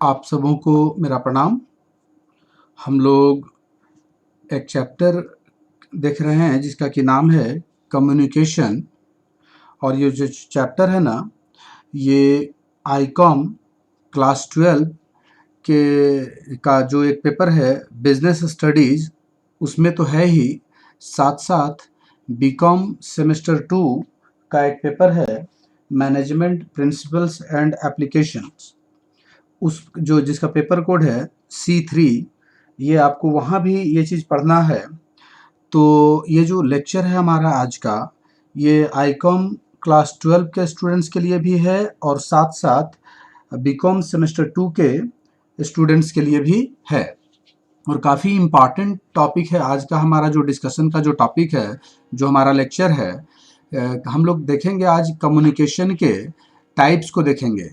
आप सबों को मेरा प्रणाम। हम लोग एक चैप्टर देख रहे हैं जिसका कि नाम है कम्युनिकेशन। और ये जो चैप्टर है ना, ये आईकॉम क्लास 12 के का जो एक पेपर है बिजनेस स्टडीज़, उसमें तो है ही, साथ साथ बीकॉम सेमेस्टर 2 का एक पेपर है मैनेजमेंट प्रिंसिपल्स एंड एप्लीकेशंस। उस जो जिसका पेपर कोड है C3, ये आपको वहाँ भी ये चीज़ पढ़ना है। तो ये जो लेक्चर है हमारा आज का, ये आईकॉम क्लास 12 के स्टूडेंट्स के लिए भी है और साथ साथ बीकॉम सेमेस्टर 2 के स्टूडेंट्स के लिए भी है। और काफ़ी इम्पॉर्टेंट टॉपिक है आज का हमारा जो डिस्कशन का जो टॉपिक है, जो हमारा लेक्चर है। हम लोग देखेंगे आज कम्युनिकेशन के टाइप्स को देखेंगे,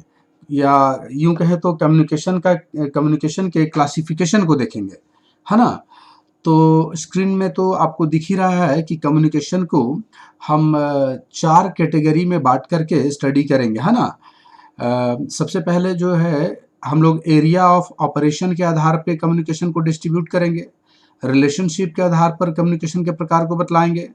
या यूं कहे तो कम्युनिकेशन के क्लासिफिकेशन को देखेंगे, है ना। तो स्क्रीन में तो आपको दिख ही रहा है कि कम्युनिकेशन को हम 4 कैटेगरी में बांट करके स्टडी करेंगे, है ना। सबसे पहले जो है हम लोग एरिया ऑफ ऑपरेशन के आधार पे कम्युनिकेशन को डिस्ट्रीब्यूट करेंगे, रिलेशनशिप के आधार पर कम्युनिकेशन के प्रकार को बतलाएंगे,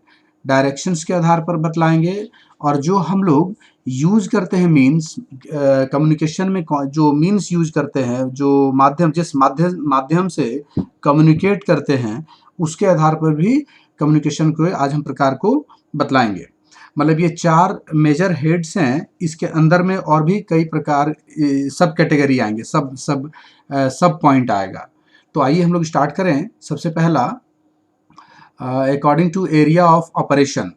डायरेक्शंस के आधार पर बतलाएंगे, और जो हम लोग यूज करते हैं मीन्स कम्युनिकेशन में जो मीन्स यूज करते हैं, जो जिस माध्यम से कम्युनिकेट करते हैं, उसके आधार पर भी कम्युनिकेशन को आज हम प्रकार को बतलाएंगे। मतलब ये 4 मेजर हेड्स हैं, इसके अंदर में और भी कई प्रकार सब कैटेगरी आएंगे, सब पॉइंट आएगा। तो आइए हम लोग स्टार्ट करें। सबसे पहला according to area of operation,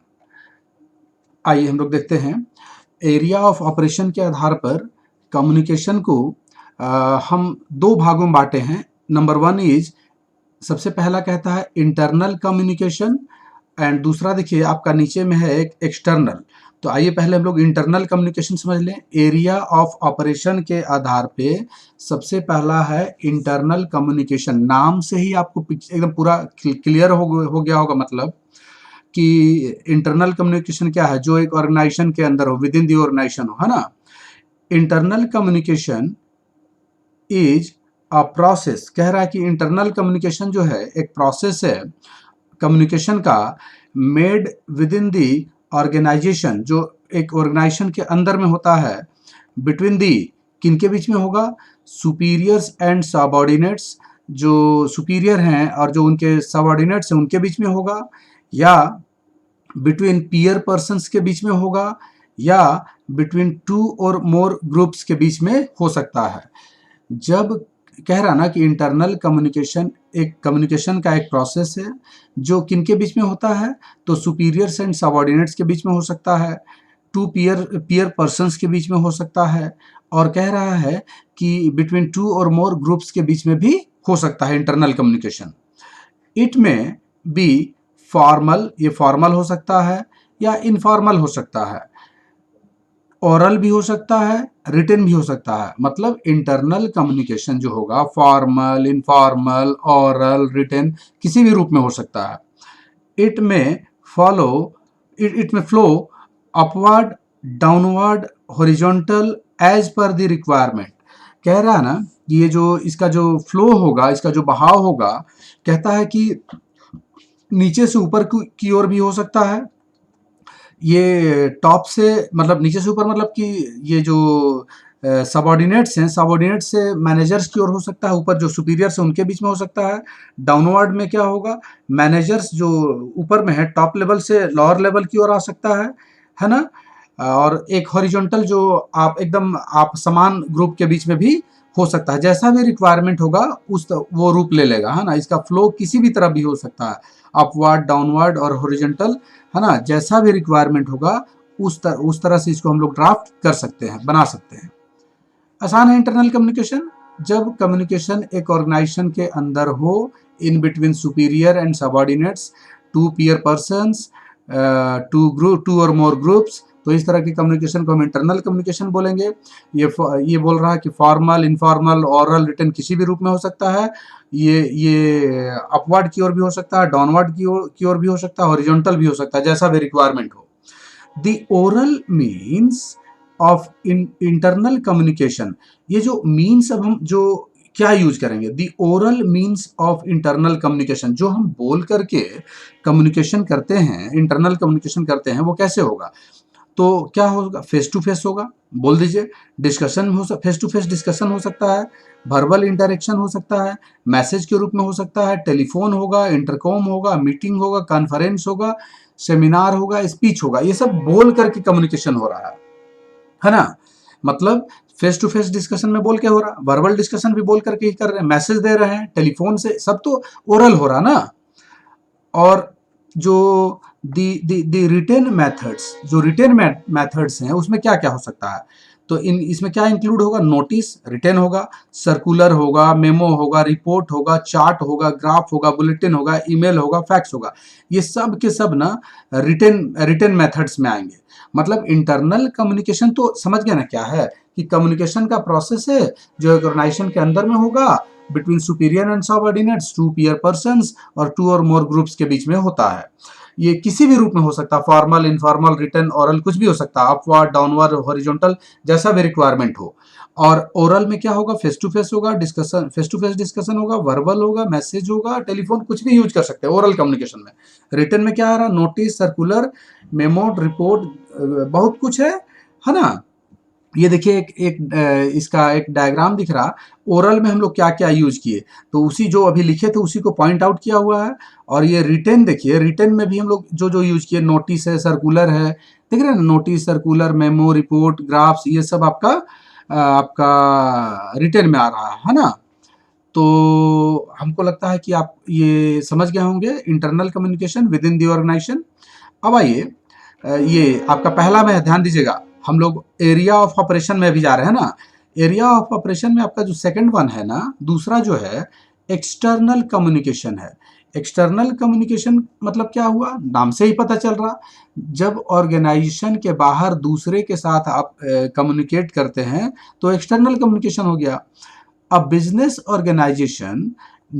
आइए हम लोग देखते हैं। एरिया ऑफ ऑपरेशन के आधार पर कम्युनिकेशन को हम 2 भागों में बांटे हैं। नंबर 1 इज, सबसे पहला कहता है इंटरनल कम्युनिकेशन, एंड दूसरा देखिए आपका नीचे में है एक एक्सटर्नल। तो आइए पहले हम लोग इंटरनल कम्युनिकेशन समझ लें। एरिया ऑफ ऑपरेशन के आधार पे सबसे पहला है इंटरनल कम्युनिकेशन। नाम से ही आपको एकदम पूरा क्लियर हो गया होगा, मतलब कि इंटरनल कम्युनिकेशन क्या है, जो एक ऑर्गेनाइजेशन के अंदर हो, विद इन दी ऑर्गेनाइजेशन हो, है ना। Internal communication is a process, कह रहा है कि इंटरनल कम्युनिकेशन जो है एक प्रोसेस है कम्युनिकेशन का, made within the organisation, जो एक ऑर्गेनाइजेशन के अंदर में होता है, बिटवीन दी, किनके बीच में होगा, सुपीरियर्स एंड सबऑर्डिनेट्स, जो सुपीरियर हैं और जो उनके सबऑर्डिनेट्स हैं उनके बीच में होगा, या बिटवीन पीयर पर्सन्स के बीच में होगा, या बिटवीन 2 और मोर ग्रुप्स के बीच में हो सकता है। जब कह रहा ना कि इंटरनल कम्युनिकेशन एक कम्युनिकेशन का एक प्रोसेस है जो किनके बीच में होता है, तो सुपीरियर्स एंड सबऑर्डिनेट्स के बीच में हो सकता है, 2 पीयर पर्सन्स के बीच में हो सकता है, और कह रहा है कि बिटवीन 2 और मोर ग्रुप्स के बीच में भी हो सकता है इंटरनल कम्युनिकेशन। इट में बी फॉर्मल, ये फॉर्मल हो सकता है या इनफॉर्मल हो सकता है, ओरल भी हो सकता है, रिटन भी हो सकता है। मतलब इंटरनल कम्युनिकेशन जो होगा फॉर्मल, इनफॉर्मल, ओरल, रिटन, किसी भी रूप में हो सकता है। इट में फॉलो इट में flow upward, downward, horizontal, as per the requirement. कह रहा है ना कि ये जो इसका जो फ्लो होगा, इसका जो बहाव होगा, कहता है कि नीचे से ऊपर की ओर भी हो सकता है, ये टॉप से मतलब नीचे से ऊपर, मतलब कि ये जो सबऑर्डिनेट्स हैं, सबऑर्डिनेट से मैनेजर्स की ओर हो सकता है, ऊपर जो सुपीरियर्स हैं उनके बीच में हो सकता है। डाउनवर्ड में क्या होगा, मैनेजर्स जो ऊपर में है टॉप लेवल से लोअर लेवल की ओर आ सकता है ना। और एक हॉरिजॉन्टल जो आप एकदम आप समान ग्रुप के बीच में भी हो सकता है। जैसा भी रिक्वायरमेंट होगा वो रूप ले लेगा, है ना। इसका फ्लो किसी भी तरह भी हो सकता है, अपवर्ड, डाउनवर्ड और हॉरिजॉन्टल, है ना। जैसा भी रिक्वायरमेंट होगा उस तरह से इसको हम लोग ड्राफ्ट कर सकते हैं, बना सकते हैं। आसान है इंटरनल कम्युनिकेशन। जब कम्युनिकेशन एक ऑर्गेनाइजेशन के अंदर हो, in between superior and subordinates, 2 peer persons, 2 और मोर ग्रुप्स, तो इस तरह की कम्युनिकेशन को हम इंटरनल कम्युनिकेशन बोलेंगे। ये बोल रहा है कि फॉर्मल, इनफॉर्मल, ओरल, रिटन किसी भी रूप में हो सकता है। ये अपवर्ड की ओर भी हो सकता है, डाउनवर्ड की ओर भी हो सकता है, हॉरिजॉन्टल भी हो सकता है, जैसा भी रिक्वायरमेंट हो। The oral means of internal communication, ये जो मीन्स अब हम जो क्या यूज करेंगे, दी oral means of internal communication, जो हम बोल करके कम्युनिकेशन करते हैं, इंटरनल कम्युनिकेशन करते हैं, वो कैसे होगा? तो क्या होगा? फेस टू फेस होगा, बोल दीजिए। डिस्कशन हो, फेस टू फेस डिस्कशन हो सकता है, वर्बल इंटरेक्शन हो सकता है, मैसेज के रूप में हो सकता है, टेलीफोन होगा, इंटरकॉम होगा, मीटिंग होगा, कॉन्फ्रेंस होगा, सेमिनार होगा, स्पीच होगा। ये सब बोल करके कम्युनिकेशन हो रहा है ना? मतलब फेस टू फेस डिस्कशन में बोल के हो रहा, वर्बल डिस्कशन भी बोल करके ही कर रहे हैं, मैसेज दे रहे हैं, टेलीफोन से, सब तो ओरल हो रहा ना। और जो दी रिटेन मेथड्स, जो रिटेन मेथड्स हैं, उसमें क्या क्या हो सकता है? तो इसमें क्या इंक्लूड होगा? नोटिस रिटेन होगा, सर्कुलर होगा, मेमो होगा, रिपोर्ट होगा, चार्ट होगा, ग्राफ होगा, बुलेटिन होगा, ईमेल होगा, फैक्स होगा। ये सब के सब ना रिटेन मेथड्स में आएंगे। मतलब इंटरनल कम्युनिकेशन तो समझ गया ना क्या है, कि कम्युनिकेशन का प्रोसेस है जो ऑर्गेनाइजेशन के अंदर में होगा, between superior and subordinates, two peer persons और टू और मोर ग्रुप्स के बीच में होता है। ये किसी भी रूप में हो सकता है, फॉर्मल, इनफॉर्मल, रिटन, ओरल, कुछ भी हो सकता है, अपवर्ड, डाउनवर्ड, हॉरिजॉन्टल, जैसा भी रिक्वायरमेंट हो। और ओरल में क्या होगा? फेस टू फेस होगा, discussion, face to face discussion होगा, वर्बल होगा, मैसेज होगा, टेलीफोन, कुछ भी यूज कर सकते हैं ओरल कम्युनिकेशन में। रिटन में क्या आ रहा? नोटिस, सर्कुलर, मेमो, रिपोर्ट, बहुत कुछ है ना? ये देखिए इसका एक डायग्राम दिख रहा। ओरल में हम लोग क्या क्या यूज किए, तो उसी जो अभी लिखे थे उसी को पॉइंट आउट किया हुआ है। और ये रिटेन देखिए, रिटेन में भी हम लोग जो जो यूज किए, नोटिस है, सर्कुलर है, देख रहे हैं ना, notice, circular, memo, report, graphs, ये सब आपका रिटेन में आ रहा है ना? तो हमको लगता है कि आप ये समझ गए होंगे internal communication within the organisation. अब आइए, ये आपका पहला में ध्यान दीजिएगा, हम लोग एरिया ऑफ ऑपरेशन में भी जा रहे हैं ना। एरिया ऑफ ऑपरेशन में आपका जो सेकंड वन है ना, दूसरा जो है एक्सटर्नल कम्युनिकेशन है। एक्सटर्नल कम्युनिकेशन मतलब क्या हुआ? नाम से ही पता चल रहा, जब ऑर्गेनाइजेशन के बाहर दूसरे के साथ आप कम्युनिकेट करते हैं तो एक्सटर्नल कम्युनिकेशन हो गया। A business organization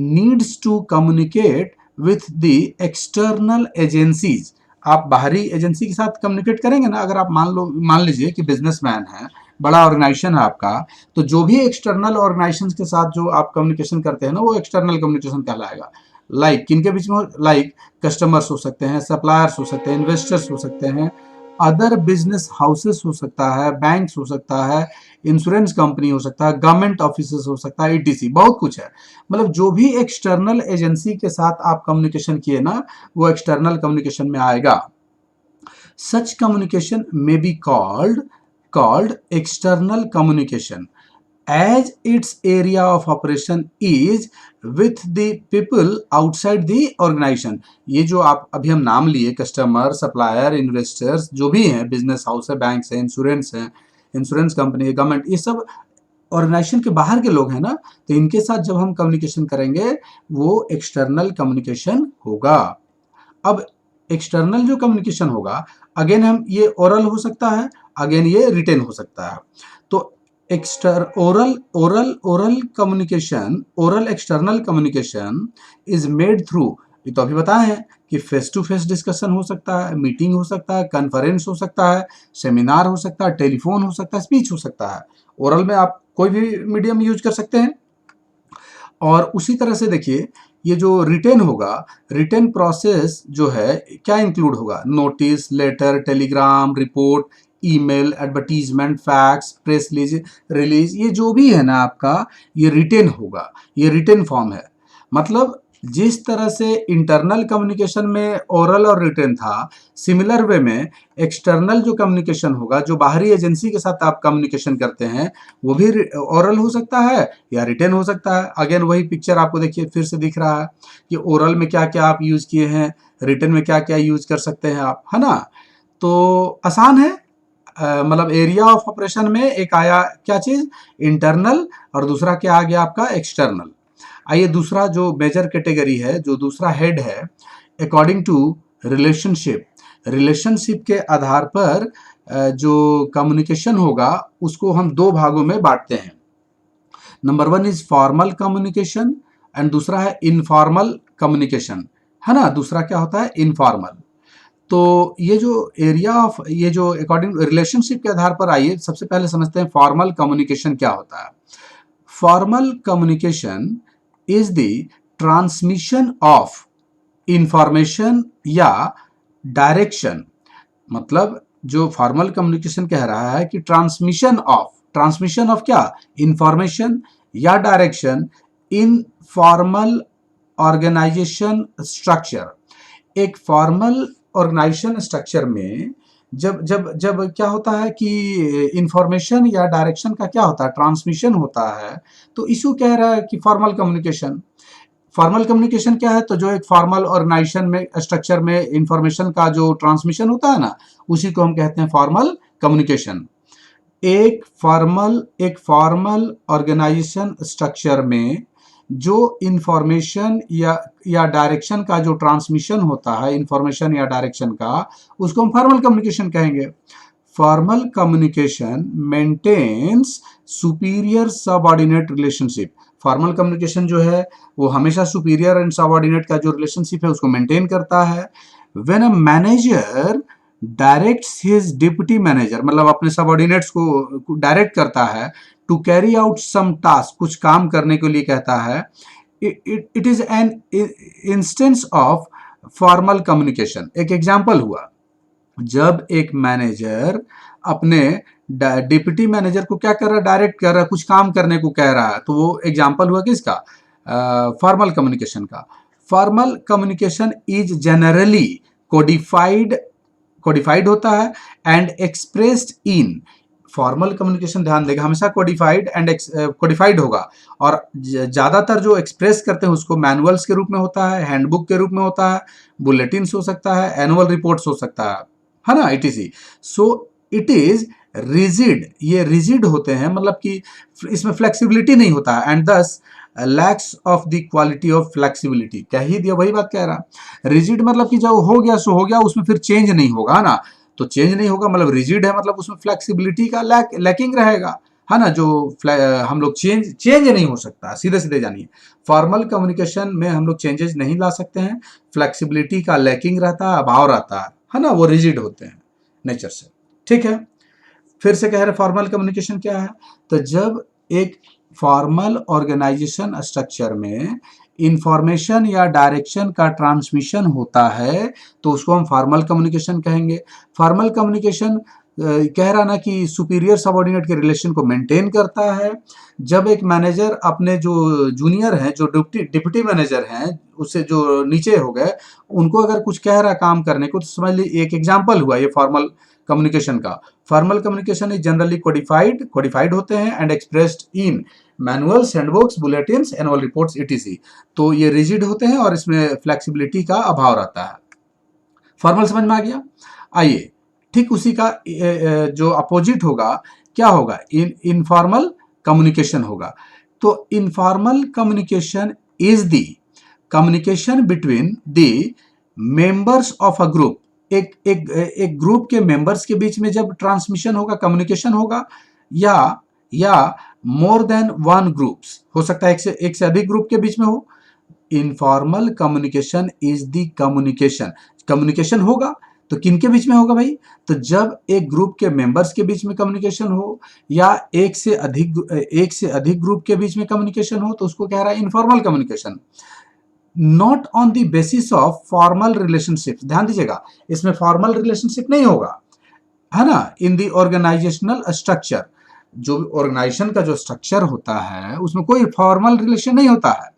needs to communicate with the external agencies। आप बाहरी एजेंसी के साथ कम्युनिकेट करेंगे ना। अगर आप मान लीजिए कि बिजनेसमैन है, बड़ा ऑर्गेनाइजेशन है आपका, तो जो भी एक्सटर्नल ऑर्गेनाइजेशन के साथ जो आप कम्युनिकेशन करते हैं ना, वो एक्सटर्नल कम्युनिकेशन कहलाएगा। लाइक किनके बीच में? लाइक कस्टमर्स हो सकते हैं, सप्लायर्स हो सकते हैं, इन्वेस्टर्स हो सकते हैं, अदर बिजनेस हाउसेस हो सकता है, बैंक्स हो सकता है, इंश्योरेंस कंपनी हो सकता है, गवर्नमेंट ऑफिसेस हो सकता है, ईटीसी, बहुत कुछ है। मतलब जो भी एक्सटर्नल एजेंसी के साथ आप कम्युनिकेशन किए ना, वो एक्सटर्नल कम्युनिकेशन में आएगा। सच कम्युनिकेशन में be called external communication as its area of operation is with the people outside the organization। ये जो आप अभी हम नाम लिए, कस्टमर, सप्लायर, इन्वेस्टर्स, जो भी हैं, बिजनेस हाउस है, बैंक है, इंश्योरेंस कंपनी है, गवर्नमेंट, ये सब ऑर्गेनाइजेशन के बाहर के लोग हैं ना। तो इनके साथ जब हम कम्युनिकेशन करेंगे वो एक्सटर्नल कम्युनिकेशन होगा। अब एक्सटर्नल जो कम्युनिकेशन होगा, अगेन हम ये ओरल हो सकता है, अगेन ये रिटेन हो सकता है। तो oral communication, oral external communication is made through, ये तो अभी बताए हैं कि फेस टू फेस डिस्कशन हो सकता है, मीटिंग हो सकता है, कॉन्फ्रेंस हो सकता है, सेमिनार हो सकता है, टेलीफोन हो सकता है, स्पीच हो सकता है। ओरल में आप कोई भी मीडियम यूज कर सकते हैं। और उसी तरह से देखिए, ये जो रिटेन होगा, रिटेन प्रोसेस जो है क्या इंक्लूड होगा? Notice, letter, telegram, report, email, advertisement, fax, press release, ये जो भी है ना आपका, ये रिटेन होगा, ये रिटेन फॉर्म है। मतलब जिस तरह से इंटरनल कम्युनिकेशन में ओरल और रिटेन था, सिमिलर वे में एक्सटर्नल जो कम्युनिकेशन होगा, जो बाहरी एजेंसी के साथ आप कम्युनिकेशन करते हैं, वो भी ओरल हो सकता है या रिटेन हो सकता है। अगेन वही पिक्चर आपको देखिए फिर से दिख रहा है कि ओरल में क्या क्या आप यूज किए हैं, रिटेन में क्या क्या यूज कर सकते हैं आप, है ना? तो आसान है। मतलब एरिया ऑफ ऑपरेशन में एक आया क्या चीज? इंटरनल, और दूसरा क्या आ गया आपका? एक्सटर्नल। आइए दूसरा जो मेजर कैटेगरी है, जो दूसरा हेड है, अकॉर्डिंग टू रिलेशनशिप। रिलेशनशिप के आधार पर जो कम्युनिकेशन होगा उसको हम दो भागों में बांटते हैं। Number one is formal communication and दूसरा है इनफॉर्मल कम्युनिकेशन, है ना? दूसरा क्या होता है? इनफॉर्मल। तो ये जो एरिया ऑफ, ये जो अकॉर्डिंग रिलेशनशिप के आधार पर आइए सबसे पहले समझते हैं फॉर्मल कम्युनिकेशन क्या होता है। Formal communication is the transmission of information या डायरेक्शन। मतलब जो फॉर्मल कम्युनिकेशन कह रहा है कि ट्रांसमिशन ऑफ क्या, इंफॉर्मेशन या direction in formal organisation structure. एक फॉर्मल ऑर्गेनाइजेशन स्ट्रक्चर में जब जब जब क्या होता है कि इंफॉर्मेशन या डायरेक्शन का क्या होता है, ट्रांसमिशन होता है, तो इशू कह रहा है कि फॉर्मल कम्युनिकेशन। फॉर्मल कम्युनिकेशन क्या है, तो जो एक फॉर्मल ऑर्गेनाइजेशन में स्ट्रक्चर में इंफॉर्मेशन का जो ट्रांसमिशन होता है ना, उसी को हम कहते हैं फॉर्मल कम्युनिकेशन। एक फॉर्मल ऑर्गेनाइजेशन स्ट्रक्चर में जो इंफॉर्मेशन या डायरेक्शन का जो ट्रांसमिशन होता है, इंफॉर्मेशन या डायरेक्शन का, उसको हम फॉर्मल कम्युनिकेशन कहेंगे। Formal communication maintains superior subordinate relationship. Formal communication जो है वो हमेशा सुपीरियर एंड सबऑर्डिनेट का जो रिलेशनशिप है उसको मेंटेन करता है। When a manager directs his deputy manager, मतलब अपने सबऑर्डिनेट्स को डायरेक्ट करता है to carry out some task, कुछ काम करने के लिए कहता है, it is an instance of formal communication. एक एग्जाम्पल हुआ, जब एक मैनेजर अपने डिप्टी मैनेजर को क्या कर रहा है, डायरेक्ट कर रहा है, कुछ काम करने को कह रहा है, तो वो एग्जाम्पल हुआ किसका, फॉर्मल कम्युनिकेशन का। Formal communication is generally codified होता है and expressed in. Formal communication ध्यान देगा हमेशा कोडिफाइड होगा, और ज्यादातर जो एक्सप्रेस करते हैं उसको मैनुअल्स के रूप में होता है, हैंडबुक के रूप में होता है, बुलेटिन्स हो सकता है, एनुअल रिपोर्ट्स हो सकता है ना, etc.. So it is rigid, ये रिजिड होते हैं, मतलब कि इसमें फ्लेक्सिबिलिटी नहीं होता है, एंड दस lakhs of the quality of flexibility. कह ही दिया, वही बात कह रहा। रिजिड मतलब कि जो हो गया सो हो गया, उसमें फिर चेंज नहीं होगा ना, तो चेंज नहीं होगा मतलब रिजिड है, मतलब उसमें फ्लेक्सिबिलिटी का लैकिंग रहेगा, है ना, जो हम लोग चेंज नहीं हो सकता। सीधे सीधे जानिए, फॉर्मल कम्युनिकेशन में हम लोग चेंजेस नहीं ला सकते हैं, फ्लेक्सिबिलिटी का लैकिंग रहता है, अभाव रहता है ना, वो रिजिड होते हैं नेचर से। ठीक है, फिर से कह रहे फॉर्मल कम्युनिकेशन क्या है, तो जब एक फॉर्मल ऑर्गेनाइजेशन स्ट्रक्चर में इंफॉर्मेशन या डायरेक्शन का ट्रांसमिशन होता है तो उसको हम फॉर्मल कम्युनिकेशन कहेंगे। फॉर्मल कम्युनिकेशन कह रहा ना कि सुपीरियर सबऑर्डिनेट के रिलेशन को मेंटेन करता है। जब एक मैनेजर अपने जो जूनियर हैं, जो डिप्टी मैनेजर हैं, उससे जो नीचे हो गए, उनको अगर कुछ कह रहा काम करने को, तो समझ लीजिए एक एग्जाम्पल हुआ ये फॉर्मल कम्युनिकेशन का। Formal communication is generally codified होते हैं and expressed in manuals, handbooks, bulletins, annual reports, etc.. तो ये रिजिड होते हैं और इसमें फ्लेक्सिबिलिटी का अभाव रहता है। फॉर्मल समझ में आ गया। आइए, ठीक उसी का जो अपोजिट होगा क्या होगा, इनफॉर्मल कम्युनिकेशन होगा। तो informal communication is the communication between the members of a group. एक ग्रुप के मेंबर्स के बीच में जब ट्रांसमिशन होगा, कम्युनिकेशन होगा, या मोर देन वन ग्रुप्स, हो सकता है एक से अधिक ग्रुप के बीच में हो। Informal communication is the communication होगा तो किनके बीच में होगा भाई, तो जब एक ग्रुप के मेंबर्स के बीच में कम्युनिकेशन हो या एक से अधिक ग्रुप के बीच में कम्युनिकेशन हो, तो उसको कह रहा है informal communication. Not on the basis of formal relationship, ध्यान दीजिएगा, इसमें फॉर्मल रिलेशनशिप नहीं होगा, है ना। इन दी ऑर्गेनाइजेशनल स्ट्रक्चर, जो ऑर्गेनाइजेशन का जो स्ट्रक्चर होता है उसमें कोई फॉर्मल रिलेशन नहीं होता है,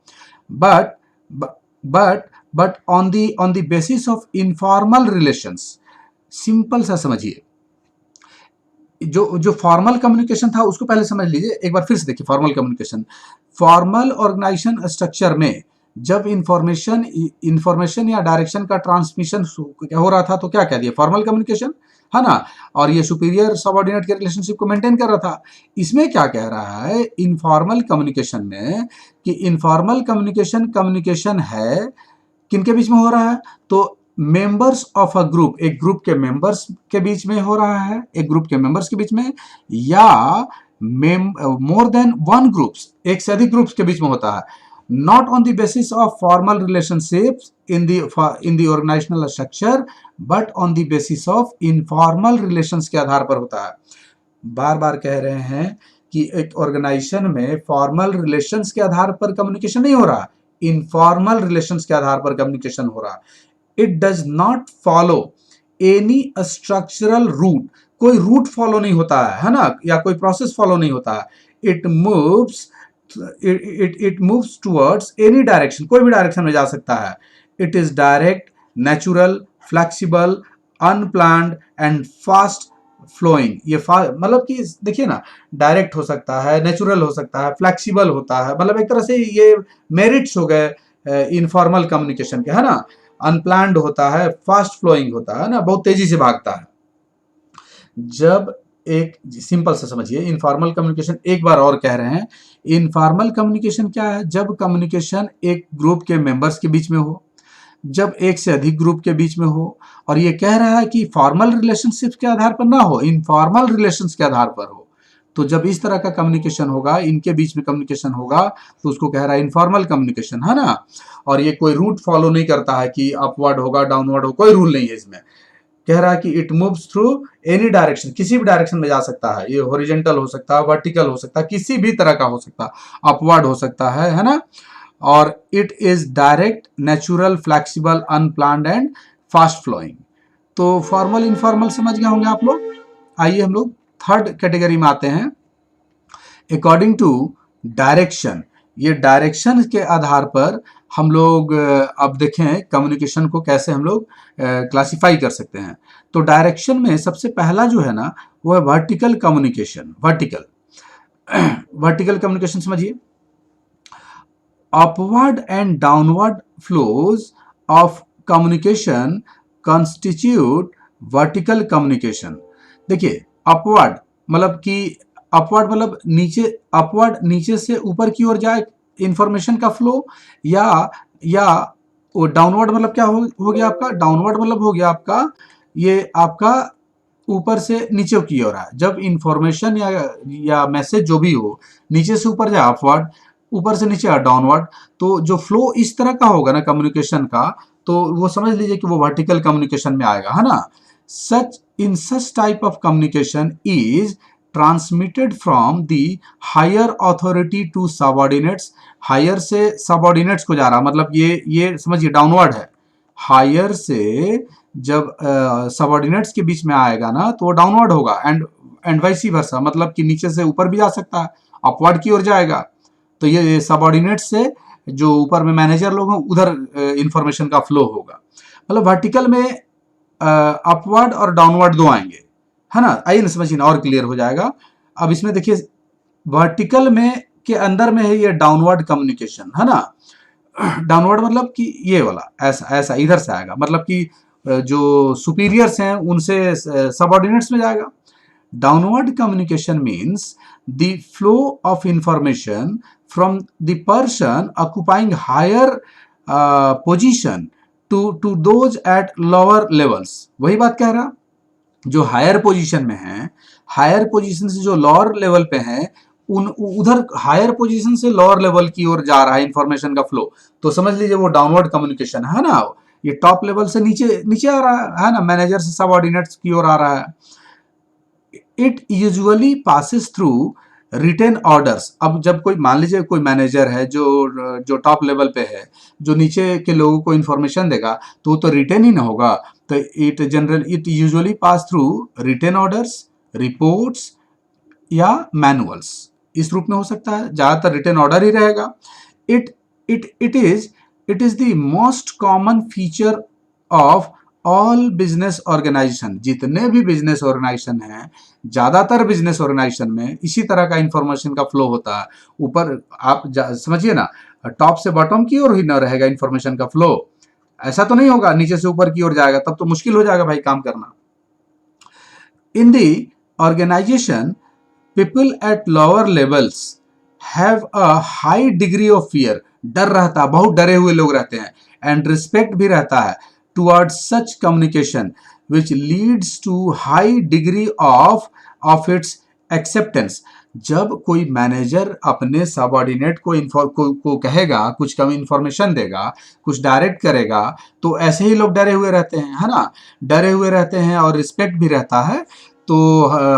but on the basis of informal relations. Simple सा समझिए, जो फॉर्मल कम्युनिकेशन था उसको पहले समझ लीजिए, एक बार फिर से देखिए। फॉर्मल ऑर्गेनाइजेशन स्ट्रक्चर में जब इंफॉर्मेशन या डायरेक्शन का ट्रांसमिशन हो रहा था तो क्या कह दिया, फॉर्मल कम्युनिकेशन, है ना। और ये सुपीरियर सबऑर्डिनेट के रिलेशनशिप को मेंटेन कर रहा था। इसमें क्या कह रहा है इनफॉर्मल कम्युनिकेशन में, कि इनफॉर्मल कम्युनिकेशन है किनके बीच में हो रहा है, तो मेंबर्स ऑफ अ ग्रुप, एक ग्रुप के मेंबर्स के बीच में हो रहा है, एक ग्रुप के मेंबर्स के बीच में, या मोर देन वन ग्रुप्स, एक से अधिक ग्रुप्स के बीच में होता है। not on the basis of formal relationships in the organizational structure but on the basis of informal relations के आधार पर होता है। बार बार कह रहे हैं कि एक ऑर्गेनाइजेशन में फॉर्मल रिलेशंस के आधार पर कम्युनिकेशन नहीं हो रहा, इनफॉर्मल रिलेशंस के आधार पर कम्युनिकेशन हो रहा। It does not follow any structural route, कोई रूट फॉलो नहीं होता है ना, या कोई प्रोसेस फॉलो नहीं होता है। It moves it moves towards any direction, कोई भी डायरेक्शन में जा सकता है। It is direct, natural, flexible, unplanned and fast flowing. ये मतलब कि देखिए ना, डायरेक्ट हो सकता है, नेचुरल हो सकता है, फ्लेक्सिबल होता है, मतलब एक तरह से ये मेरिट्स हो गए इनफॉर्मल कम्युनिकेशन के, है ना। अनप्लान्ड होता है, फास्ट फ्लोइंग होता है ना, बहुत तेजी से भागता है। जब एक सिंपल से समझिए, इनफॉर्मल कम्युनिकेशन एक बार और कह रहे हैं, इनफॉर्मल कम्युनिकेशन क्या है? जब कम्युनिकेशन एक ग्रुप के मेंबर्स के बीच में हो, जब एक से अधिक ग्रुप के बीच में हो, और ये कह रहा है कि फॉर्मल रिलेशनशिप्स के आधार पर ना हो, इनफॉर्मल रिलेशंस के आधार पर हो। तो जब इस तरह का कम्युनिकेशन होगा, इनके बीच में कम्युनिकेशन होगा, तो उसको कह रहा है इनफॉर्मल कम्युनिकेशन, है ना। और ये कोई रूट फॉलो नहीं करता है कि अपवर्ड होगा, डाउनवर्ड होगा, कोई रूल नहीं है इसमें। कह रहा है कि it moves through any direction, किसी भी डायरेक्शन में जा सकता है। ये हॉरिजॉन्टल हो सकता है, वर्टिकल हो सकता है, किसी भी तरह का हो सकता है, अपवर्ड हो सकता है ना। और it is direct, natural, flexible, unplanned and fast flowing. तो फॉर्मल इनफॉर्मल समझ गए होंगे आप लोग। आइए हम लोग थर्ड कैटेगरी में आते हैं, अकॉर्डिंग टू डायरेक्शन। ये डायरेक्शन के आधार पर हम लोग अब देखें कम्युनिकेशन को कैसे हम लोग क्लासिफाई कर सकते हैं। तो डायरेक्शन में सबसे पहला जो है ना, वो है vertical communication. Vertical vertical communication समझिए, upward and downward flows of communication constitute vertical communication। देखिए, अपवर्ड मतलब कि अपवर्ड मतलब नीचे, अपवर्ड नीचे से ऊपर की ओर जाए इंफॉर्मेशन का फ्लो, या वो डाउनवर्ड मतलब क्या हो गया आपका, डाउनवर्ड मतलब हो गया आपका ये आपका ऊपर से नीचे की ओर है। जब इंफॉर्मेशन या मैसेज जो भी हो नीचे से ऊपर जाए अपवर्ड, ऊपर से नीचे डाउनवर्ड, तो जो फ्लो इस तरह का होगा ना कम्युनिकेशन का, तो वो समझ लीजिए कि वो वर्टिकल कम्युनिकेशन में आएगा, है ना। Such type of communication is transmitted from the higher authority to subordinates. Higher से सबऑर्डिनेट्स को जा रहा, मतलब ये समझिए डाउनवर्ड है। हायर से जब सबऑर्डिनेट्स के बीच में आएगा ना, तो वो डाउनवर्ड होगा, एंड वाइस वर्सा, मतलब कि नीचे से ऊपर भी जा सकता है, अपवर्ड की ओर जाएगा। तो ये सबऑर्डिनेट से जो ऊपर में मैनेजर लोग हैं, उधर इंफॉर्मेशन का फ्लो होगा। मतलब वर्टिकल में अपवर्ड और डाउनवर्ड दो आएंगे, है ना। आइए ना समझिए ना, और क्लियर हो जाएगा। अब इसमें देखिए, वर्टिकल में के अंदर में है ये डाउनवर्ड कम्युनिकेशन, है ना। डाउनवर्ड मतलब कि ये वाला ऐसा ऐसा इधर से आएगा, मतलब कि जो सुपीरियर्स हैं उनसे सबऑर्डिनेट्स में जाएगा। Downward communication means the flow of information from the person occupying higher position to those at lower levels। वही बात कह रहा, जो हायर पोजीशन में है, हायर पोजीशन से जो लोअर लेवल पे है, उधर हायर पोजीशन से लोअर लेवल की ओर जा रहा है इंफॉर्मेशन का फ्लो, तो समझ लीजिए वो डाउनवर्ड कम्युनिकेशन है ना। ये टॉप लेवल से नीचे नीचे आ रहा है ना, मैनेजर से सबऑर्डिनेट्स की ओर आ रहा है। It usually passes through written orders. अब जब कोई, मान लीजिए कोई मैनेजर है जो टॉप लेवल पे है, जो नीचे के लोगों को इंफॉर्मेशन देगा, तो वो तो रिटेन ही ना होगा। तो it usually pass through written orders, reports या मैनुअल्स, इस रूप में हो सकता है। ज्यादातर रिटेन ऑर्डर ही रहेगा। It it is the most common feature of all business organisation. जितने भी बिजनेस ऑर्गेनाइजेशन हैं, ज्यादातर बिजनेस ऑर्गेनाइजेशन में इसी तरह का इंफॉर्मेशन का फ्लो होता है। ऊपर आप समझिए ना, टॉप से बॉटम की ओर ही ना रहेगा इंफॉर्मेशन का फ्लो, ऐसा तो नहीं होगा नीचे से ऊपर की ओर जाएगा, तब तो मुश्किल हो जाएगा भाई काम करना। In the organization, people at lower levels have a high degree of fear. डर रहता है, बहुत डरे हुए लोग रहते हैं, एंड रिस्पेक्ट भी रहता है towards such communication which leads to high degree of its acceptance। जब कोई मैनेजर अपने सबऑर्डिनेट को कहेगा, कुछ कम इंफॉर्मेशन देगा, कुछ डायरेक्ट करेगा, तो ऐसे ही लोग डरे हुए रहते हैं, है ना? डरे हुए रहते हैं और रिस्पेक्ट भी रहता है। तो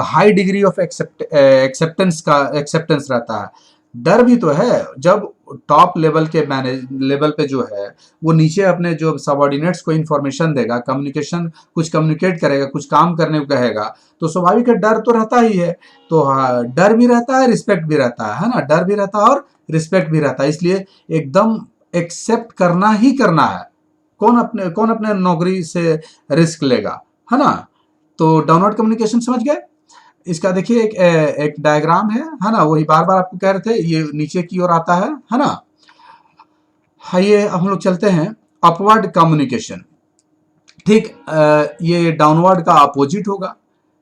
हाई डिग्री ऑफ एक्सेप्टेंस रहता है। डर भी तो है जब टॉप लेवल के मैनेज लेवल पे जो है वो नीचे अपने जो सबऑर्डिनेट्स को इंफॉर्मेशन देगा, कम्युनिकेशन कुछ कम्युनिकेट करेगा, कुछ काम करने को कहेगा, तो स्वाभाविक है डर तो रहता ही है। तो हाँ, डर भी रहता है, रिस्पेक्ट भी रहता है ना? डर भी रहता है और रिस्पेक्ट भी रहता है, इसलिए एकदम एक्सेप्ट करना ही करना है। कौन अपने नौकरी से रिस्क लेगा, है ना? तो डाउनवर्ड कम्युनिकेशन समझ गए? इसका देखिए एक डायग्राम है ना? वही बार बार आपको कह रहे थे, ये नीचे की ओर आता है ना? आइए अब हम लोग चलते हैं अपवर्ड कम्युनिकेशन। ठीक, ये डाउनवर्ड का अपोजिट होगा।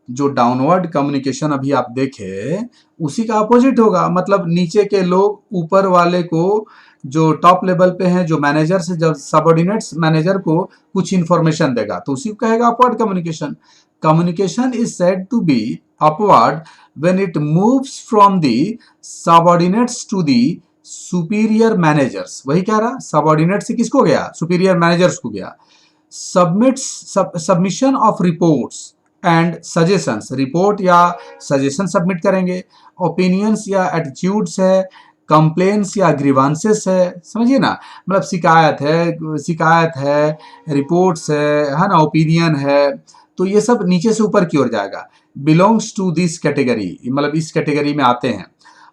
जो डाउनवर्ड कम्युनिकेशन अभी आप देखे उसी का अपोजिट होगा, मतलब नीचे के लोग ऊपर वाले को, जो टॉप लेवल पे हैं, जो मैनेजर से जब सबऑर्डिनेट्स मैनेजर को कुछ इंफॉर्मेशन देगा तो उसी को कहेगा upward communication. Communication is said to be upward when it moves from the subordinates to the superior managers. वही कह रहा, सबऑर्डिनेट से किसको गया? सुपीरियर मैनेजर्स को गया। Submission of reports and suggestions, report या सजेशन सबमिट करेंगे। ओपिनियंस या एटीट्यूड्स है, कंप्लेन्स या ग्रीवांसेस है, समझिए ना? मतलब शिकायत है, रिपोर्ट्स है ना? ओपिनियन है, तो ये सब नीचे से ऊपर की ओर जाएगा। बिलोंग्स टू दिस कैटेगरी, मतलब इस कैटेगरी में आते हैं।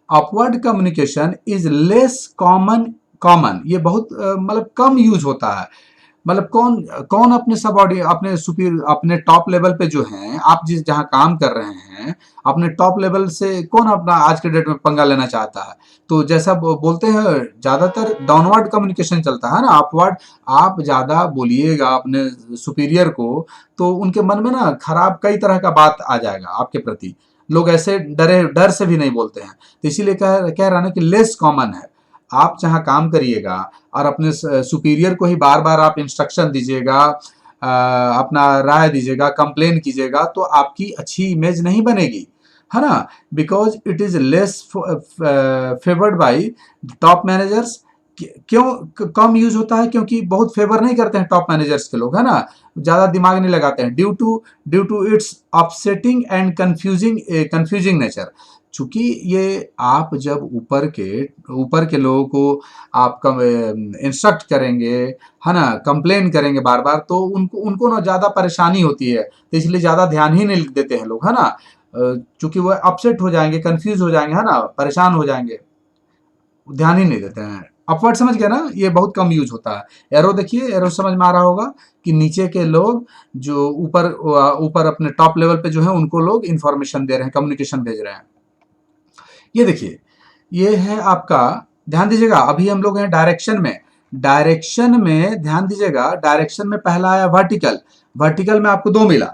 Upward communication is less common, ये बहुत मतलब कम यूज होता है। मतलब कौन कौन अपने अपने टॉप लेवल पे जो हैं, आप जिस जहां काम कर रहे हैं, अपने टॉप लेवल से कौन अपना आज के डेट में पंगा लेना चाहता है? तो जैसा बोलते हैं, ज्यादातर डाउनवर्ड कम्युनिकेशन चलता है ना। अपवर्ड आप ज्यादा बोलिएगा अपने सुपीरियर को तो उनके मन में ना खराब कई तरह का बात आ जाएगा आपके प्रति। लोग ऐसे डर से भी नहीं बोलते हैं, तो इसीलिए कह रहा ना कि लेस कॉमन है। आप जहाँ काम करिएगा और अपने सुपीरियर को ही बार बार आप इंस्ट्रक्शन दीजिएगा, अपना राय दीजिएगा, कंप्लेन कीजिएगा, तो आपकी अच्छी इमेज नहीं बनेगी, है ना? Because it is less favoured by top managers. क्यों कम यूज होता है? क्योंकि बहुत फेवर नहीं करते हैं टॉप मैनेजर्स के लोग, है ना? ज्यादा दिमाग नहीं लगाते हैं, due to its upsetting and confusing nature. चूंकि ये आप जब ऊपर के लोगों को आप इंस्ट्रक्ट करेंगे, है ना, कंप्लेन करेंगे बार बार, तो उनको ना ज्यादा परेशानी होती है, तो इसलिए ज्यादा ध्यान ही नहीं देते हैं लोग, है ना? चूंकि वो अपसेट हो जाएंगे, कंफ्यूज हो जाएंगे, है ना, परेशान हो जाएंगे, ध्यान ही नहीं देते हैं। अपवर्ड समझ गया ना? ये बहुत कम यूज होता है। एरो देखिए, एरो समझ में आ रहा होगा कि नीचे के लोग जो ऊपर अपने टॉप लेवल पे जो है उनको लोग इंफॉर्मेशन दे रहे हैं, कम्युनिकेशन भेज रहे हैं। ये देखिए, ये है आपका, ध्यान दीजिएगा, अभी हम लोग हैं डायरेक्शन में। डायरेक्शन में ध्यान दीजिएगा, डायरेक्शन में पहला आया वर्टिकल। वर्टिकल में आपको दो मिला।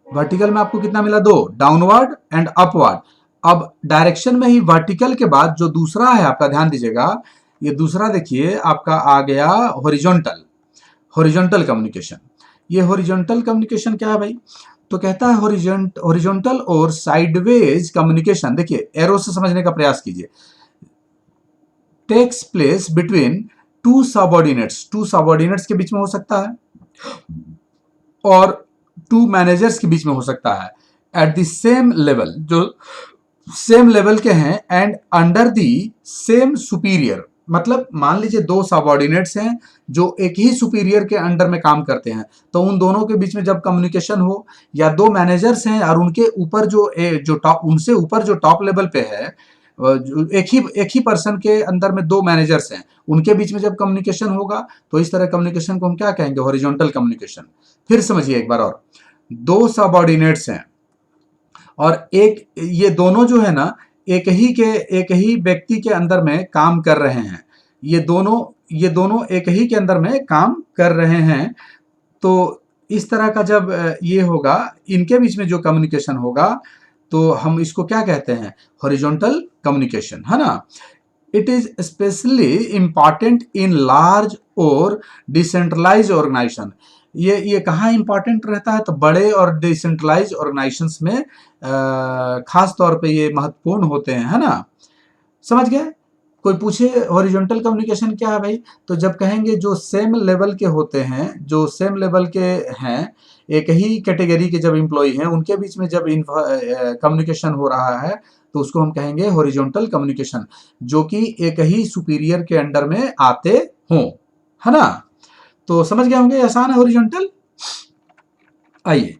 वर्टिकल में आपको कितना मिला? दो, डाउनवर्ड एंड अपवर्ड। अब डायरेक्शन में ही वर्टिकल के बाद जो दूसरा है आपका, ध्यान दीजिएगा, ये दूसरा देखिए आपका आ गया हॉरिजॉन्टल। Horizontal communication. ये हॉरिजॉन्टल कम्युनिकेशन क्या है भाई? तो कहता है हॉरिजॉन्टल और साइडवेज कम्युनिकेशन, देखिए एरो से समझने का प्रयास कीजिए, takes place between two subordinates के बीच में हो सकता है और टू मैनेजर्स के बीच में हो सकता है, एट द सेम लेवल, जो सेम लेवल के हैं, and under the same superior. मतलब मान लीजिए दो सबऑर्डिनेट्स हैं जो एक ही सुपीरियर के अंडर में काम करते हैं, तो उन दोनों के बीच में जब कम्युनिकेशन हो, या दो मैनेजर्स हैं और उनके ऊपर जो टॉप, उनसे ऊपर जो टॉप लेवल पे है, एक ही पर्सन के अंदर में दो मैनेजर्स हैं, उनके बीच में जब कम्युनिकेशन होगा तो इस तरह कम्युनिकेशन को हम क्या कहेंगे? Horizontal communication. फिर समझिए एक बार और, दो सबऑर्डिनेट्स हैं और ये दोनों जो है ना एक ही व्यक्ति के अंदर में काम कर रहे हैं। ये दोनों एक ही के अंदर में काम कर रहे हैं। तो इस तरह का जब ये होगा, इनके बीच में जो कम्युनिकेशन होगा, तो हम इसको क्या कहते हैं? हॉरिजॉन्टल कम्युनिकेशन, है ना? It is specially important in large और डिसेंट्रलाइज ऑर्गेनाइजेशन। ये कहाँ इंपॉर्टेंट रहता है, तो बड़े और डिसेंट्रलाइज ऑर्गेनाइजेशंस में खास तौर पे ये महत्वपूर्ण होते हैं, है ना। समझ गए। कोई पूछे हॉरिजॉन्टल कम्युनिकेशन क्या है भाई, तो जब कहेंगे जो सेम लेवल के होते हैं, जो सेम लेवल के हैं, एक ही कैटेगरी के जब एम्प्लॉय हैं उनके बीच में जब कम्युनिकेशन हो रहा है तो उसको हम कहेंगे हॉरिजॉन्टल कम्युनिकेशन, जो कि एक ही सुपीरियर के अंडर में आते हों, है ना। तो समझ गए होंगे, आसान है हॉरिजॉन्टल। आइए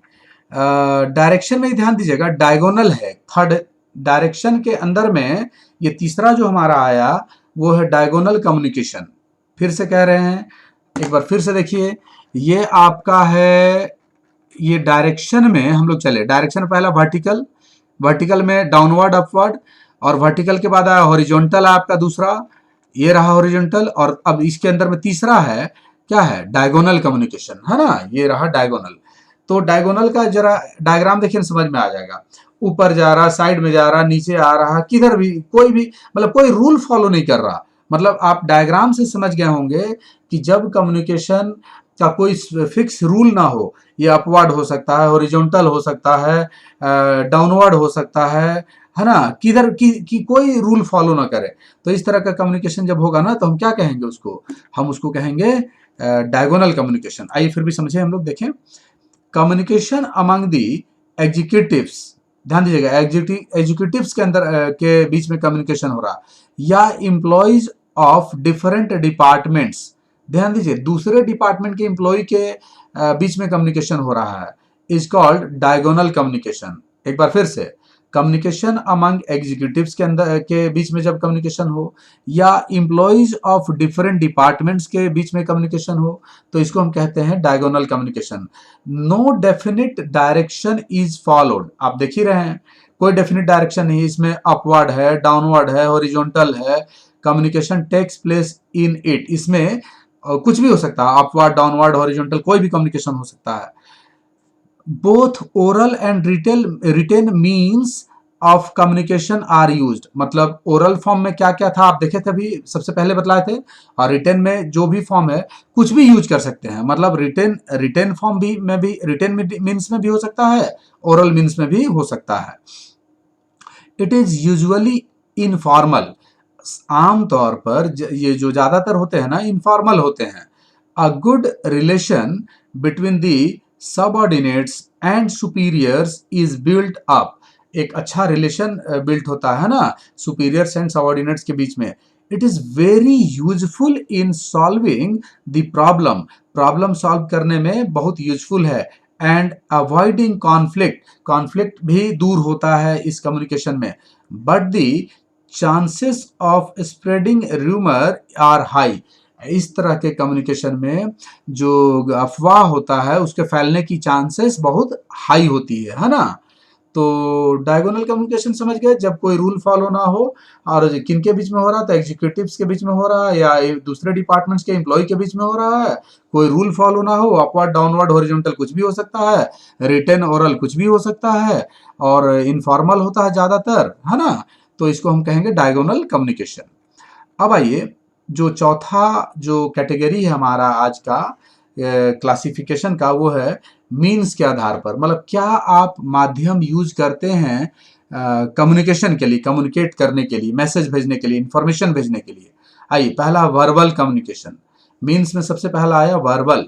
डायरेक्शन में ही ध्यान दीजिएगा, डायगोनल है, थर्ड डायरेक्शन के अंदर में ये तीसरा जो हमारा आया वो है डायगोनल कम्युनिकेशन। फिर से कह रहे हैं, एक बार फिर से देखिए, ये आपका है, ये डायरेक्शन में हम लोग चले, डायरेक्शन पहला वर्टिकल, वर्टिकल में डाउनवर्ड अपवर्ड, और वर्टिकल के बाद आया हॉरिजॉन्टल आपका दूसरा, ये रहा हॉरिजॉन्टल, और अब इसके अंदर में तीसरा है, क्या है, डायगोनल कम्युनिकेशन, है ना, ये रहा डायगोनल। तो डायगोनल का जरा डायग्राम देखिए समझ में आ जाएगा, ऊपर जा रहा, साइड में जा रहा, नीचे आ रहा, किधर भी कोई भी, मतलब कोई रूल फॉलो नहीं कर रहा। मतलब आप डायग्राम से समझ गए होंगे कि जब कम्युनिकेशन का कोई फिक्स रूल ना हो, ये अपवर्ड हो सकता है, हॉरिजॉन्टल हो सकता है, डाउनवर्ड हो सकता है ना, किधर की कोई रूल फॉलो ना करे, तो इस तरह का कम्युनिकेशन जब होगा ना तो हम क्या कहेंगे उसको, हम उसको कहेंगे डायगोनल कम्युनिकेशन। आइए फिर भी समझे हम लोग, देखें कम्युनिकेशन अमंग दी एग्जीक्यूटिव्स, ध्यान दीजिएगा, एग्जीक्यूटिव्स के अंदर के बीच में कम्युनिकेशन हो रहा, या एम्प्लॉयज ऑफ डिफरेंट डिपार्टमेंट्स, ध्यान दीजिए दूसरे डिपार्टमेंट के एम्प्लॉय के बीच में कम्युनिकेशन हो रहा है, इज कॉल्ड डायगोनल कम्युनिकेशन। एक बार फिर से, कम्युनिकेशन अमंग एग्जीक्यूटिव्स के अंदर के बीच में जब कम्युनिकेशन हो, या एम्प्लॉयज ऑफ डिफरेंट डिपार्टमेंट्स के बीच में कम्युनिकेशन हो, तो इसको हम कहते हैं diagonal communication. No definite direction is followed, आप देख ही रहे हैं कोई डेफिनिट डायरेक्शन नहीं, इसमें अपवर्ड है, डाउनवर्ड है, हॉरिजॉन्टल है, communication takes place in it, इसमें कुछ भी हो सकता है, अपवर्ड, डाउनवर्ड, हॉरिजॉन्टल, कोई भी कम्युनिकेशन हो सकता है। Both oral and written means of communication are used, मतलब ओरल फॉर्म में क्या क्या था आप देखे थे अभी सबसे पहले बतलाए थे, और रिटेन में जो भी फॉर्म है कुछ भी यूज कर सकते हैं, मतलब रिटेन फॉर्म भी में भी, रिटेन मीन्स में भी हो सकता है, ओरल मीन्स में भी हो सकता है। इट इज यूजुअली इनफॉर्मल, आम तौर पर ये जो ज्यादातर होते हैं ना इनफॉर्मल होते हैं। A good relation between the subordinates and superiors is built up, एक अच्छा रिलेशन बिल्ट होता है ना सुपीरियर्स एंड सबऑर्डिनेट्स के बीच में। It is very useful in solving the problem, problem solve करने में बहुत यूजफुल है, एंड अवॉइडिंग कॉन्फ्लिक्ट, कॉन्फ्लिक्ट भी दूर होता है इस कम्युनिकेशन में। But the chances of spreading rumour are high, इस तरह के कम्युनिकेशन में जो अफवाह होता है उसके फैलने की चांसेस बहुत हाई होती है ना। तो डायगोनल कम्युनिकेशन समझ गए, जब कोई रूल फॉलो ना हो, और किन के बीच में हो रहा था, एग्जीक्यूटिव्स के बीच में हो रहा है, या दूसरे डिपार्टमेंट्स के एम्प्लॉय के बीच में हो रहा है, कोई रूल फॉलो ना हो, अपवर्ड, डाउनवर्ड, हॉरिजॉन्टल कुछ भी हो सकता है, रिटेन, ओरल कुछ भी हो सकता है, और इनफॉर्मल होता है ज्यादातर, है ना। तो इसको हम कहेंगे डायगोनल कम्युनिकेशन। अब आइए, जो चौथा जो कैटेगरी है हमारा आज का क्लासिफिकेशन का, वो है मीन्स के आधार पर, मतलब क्या आप माध्यम यूज करते हैं कम्युनिकेशन के लिए, कम्युनिकेट करने के लिए, मैसेज भेजने के लिए, इंफॉर्मेशन भेजने के लिए। आइए, पहला वर्बल कम्युनिकेशन, मीन्स में सबसे पहला आया वर्बल,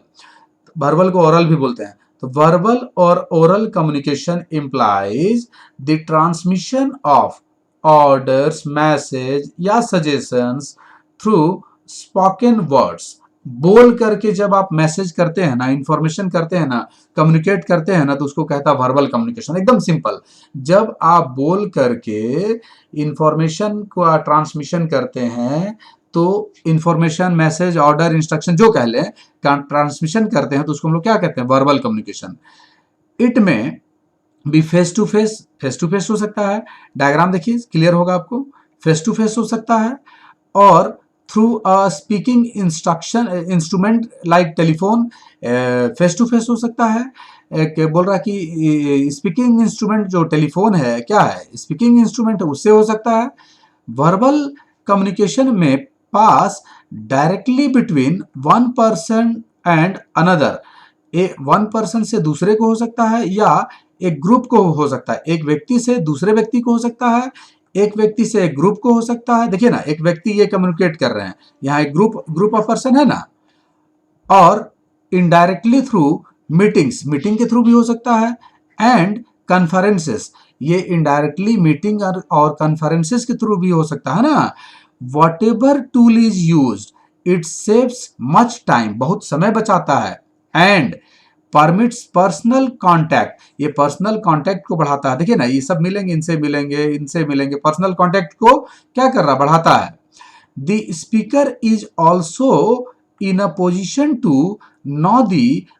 वर्बल को ओरल भी बोलते हैं। तो वर्बल और oral communication implies the transmission of orders, message या सजेशंस थ्रू स्पोकन वर्ड्स, बोल करके जब आप मैसेज करते हैं ना, इंफॉर्मेशन करते हैं ना, कम्युनिकेट करते हैं ना, तो उसको कहता है वर्बल कम्युनिकेशन, एकदम सिंपल। जब आप बोल करके इंफॉर्मेशन का ट्रांसमिशन करते हैं, तो इंफॉर्मेशन, मैसेज, ऑर्डर, इंस्ट्रक्शन जो कह लें, ट्रांसमिशन करते हैं, तो उसको हम लोग क्या कहते हैं, वर्बल कम्युनिकेशन। इट में भी फेस टू फेस हो सकता है, डायग्राम देखिए क्लियर होगा आपको, फेस टू फेस हो सकता है, और through a speaking instruction instrument like telephone, face to face हो सकता है। एक बोल रहा कि स्पीकिंग इंस्ट्रूमेंट जो टेलीफोन है, क्या है, स्पीकिंग इंस्ट्रूमेंट, उससे हो सकता है। वर्बल कम्युनिकेशन में pass directly between one person and another, one person से दूसरे को हो सकता है, या एक ग्रुप को हो सकता है, एक व्यक्ति से दूसरे व्यक्ति को हो सकता है, एक व्यक्ति से एक ग्रुप को हो सकता है। देखिए ना, एक व्यक्ति ये कम्युनिकेट कर रहे हैं, यहाँ एक ग्रुप ऑफ पर्सन है ना। और इनडायरेक्टली थ्रू मीटिंग्स, मीटिंग के थ्रू भी हो सकता है, एंड कन्फ्रेंसेस, ये इनडायरेक्टली मीटिंग और कन्फ्रेंसेस के थ्रू भी हो सकता है ना। What ever tool is use, it saves much time, बहुत समय बचाता है, एंड परमिट्स पर्सनल कांटेक्ट, ये पर्सनल कांटेक्ट को बढ़ाता है। देखिए ना, ये सब मिलेंगे, इनसे मिलेंगे, इनसे मिलेंगे, पर्सनल कांटेक्ट को क्या कर रहा, बढ़ाता है। The speaker is also in a position to know the